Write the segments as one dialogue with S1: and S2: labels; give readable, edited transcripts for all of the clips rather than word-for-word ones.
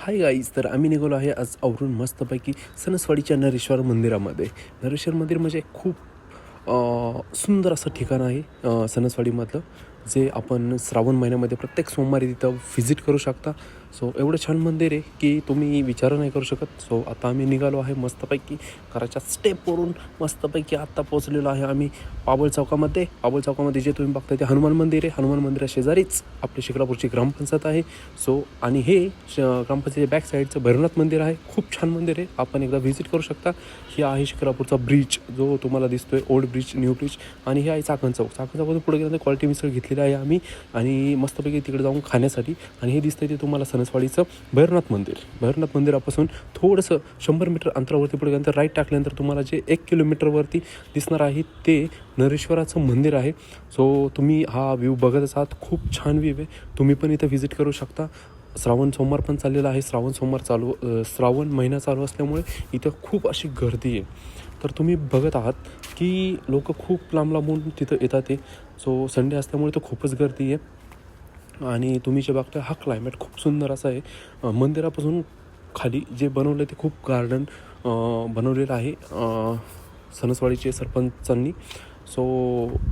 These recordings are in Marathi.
S1: हाय गाईज, तर आम्ही निघालो आहे आज आवरून मस्तपैकी सणसवाडीच्या नरेश्वर मंदिरामध्ये. नरेश्वर मंदिर म्हणजे खूप सुंदर असं ठिकाण आहे सणसवाडीमधलं, जे आपण श्रावण महिन्यामध्ये प्रत्येक सोमवारी तिथं व्हिजिट करू शकता. सो एवढं छान मंदिर आहे की तुम्ही विचार नाही करू शकत. सो आता आम्ही निघालो आहे मस्तपैकी घराच्या स्टेपवरून मस्तपैकी आत्ता पोचलेलो आहे आम्ही पाबळ चौकामध्ये. पाबळ चौकामध्ये जे तुम्ही बघता ते हनुमान मंदिर आहे. हनुमान मंदिरा शेजारीच आपली शिक्रापूरची ग्रामपंचायत आहे. सो आणि हे ग्रामपंचायतीच्या बॅक साईडचं भैरवनाथ मंदिर आहे. खूप छान मंदिर आहे, आपण एकदा व्हिजिट करू शकता. हे आहे शिक्रापूरचा ब्रिज जो तुम्हाला दिसतोय, ओल्ड ब्रिज, न्यू ब्रिज. आणि हे आहे चाकण चौक. चाकण चौकातून पुढे गेल्यानंतर क्वालिटी मिसळ घेतलेली आहे आम्ही, आणि मस्तपैकी तिकडे जाऊन खाण्यासाठी. आणि हे दिसतंय ते तुम्हाला सणसवाडीचं भैरवनाथ मंदिर. भैरवनाथ मंदिरापासून थोडंसं 100 मीटर अंतरावरती पुढे गेल्यानंतर राईट टाकल्यानंतर तुम्हाला जे 1 किलोमीटरवरती दिसणार आहे ते नरेश्वराचं मंदिर आहे. सो तुम्ही हा व्ह्यू बघतच आहात, खूप छान व्ह्यू आहे. तुम्ही पण इथं व्हिजिट करू शकता. श्रावण सोमवार पण चाललेला आहे. श्रावण महिना चालू असल्यामुळे इथं खूप अशी गर्दी आहे. तर तुम्ही बघत आहात की लोक खूप लांब लांबून तिथं येतात ते. सो संडे असल्यामुळे तर खूपच गर्दी आहे. आणि तुम्ही जे बघता हा क्लायमेट खूप सुंदर असा आहे. मंदिरापासून खाली जे बनवलं ते खूप गार्डन बनवलेलं आहे सणसवाडीचे सरपंचांनी. सो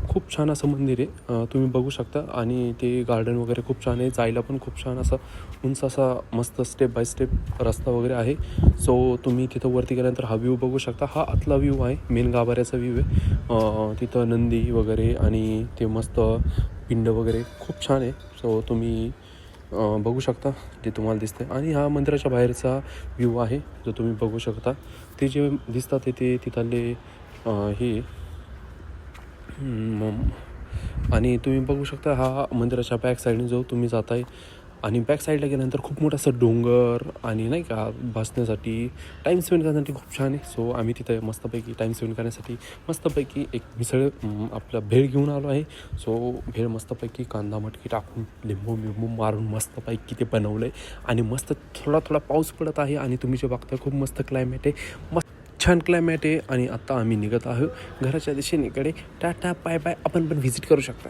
S1: खूप छान असं मंदिर आहे, तुम्ही बघू शकता. आणि ते गार्डन वगैरे खूप छान आहे, जायला पण खूप छान असा उंच असा मस्त स्टेप बाय स्टेप रस्ता वगैरे आहे. सो तुम्ही तिथं वरती गेल्यानंतर हा व्ह्यू बघू शकता. हा आतला व्ह्यू आहे, मेन गाभाऱ्याचा व्ह्यू आहे. तिथं नंदी वगैरे आणि ते मस्त पिंड वगैरे खूप छान आहे. सो तुम्ही बघू शकता जे तुम्हाला दिसतं. आणि हा मंदिराच्या बाहेरचा व्ह्यू आहे जो तुम्ही बघू शकता. ते जे दिसतात ते तिथले हे आणि तुम्ही बघू शकता हा मंदिराच्या बॅक साईडने जो तुम्ही जाताय. आणि बॅक साईडला गेल्यानंतर खूप मोठा असं डोंगर आणि नाही का बसण्यासाठी, टाईम स्पेंड करण्यासाठी खूप छान आहे. सो आम्ही तिथे मस्तपैकी टाईम स्पेंड करण्यासाठी मस्तपैकी एक मिसळ आपलं भेळ घेऊन आलो आहे. सो भेळ मस्तपैकी कांदा मटकी टाकून लिंबू मारून मस्तपैकी ते बनवलं आहे. आणि मस्त थोडा थोडा पाऊस पडत आहे. आणि तुम्ही जे बघता खूप मस्त क्लायमेट आहे, मस्त छान क्लायमेट आहे. आणि आत्ता आम्ही निघत आहोत घराच्या दिशेनेकडे. Tata bye bye. आपण पण व्हिजिट करू शकता.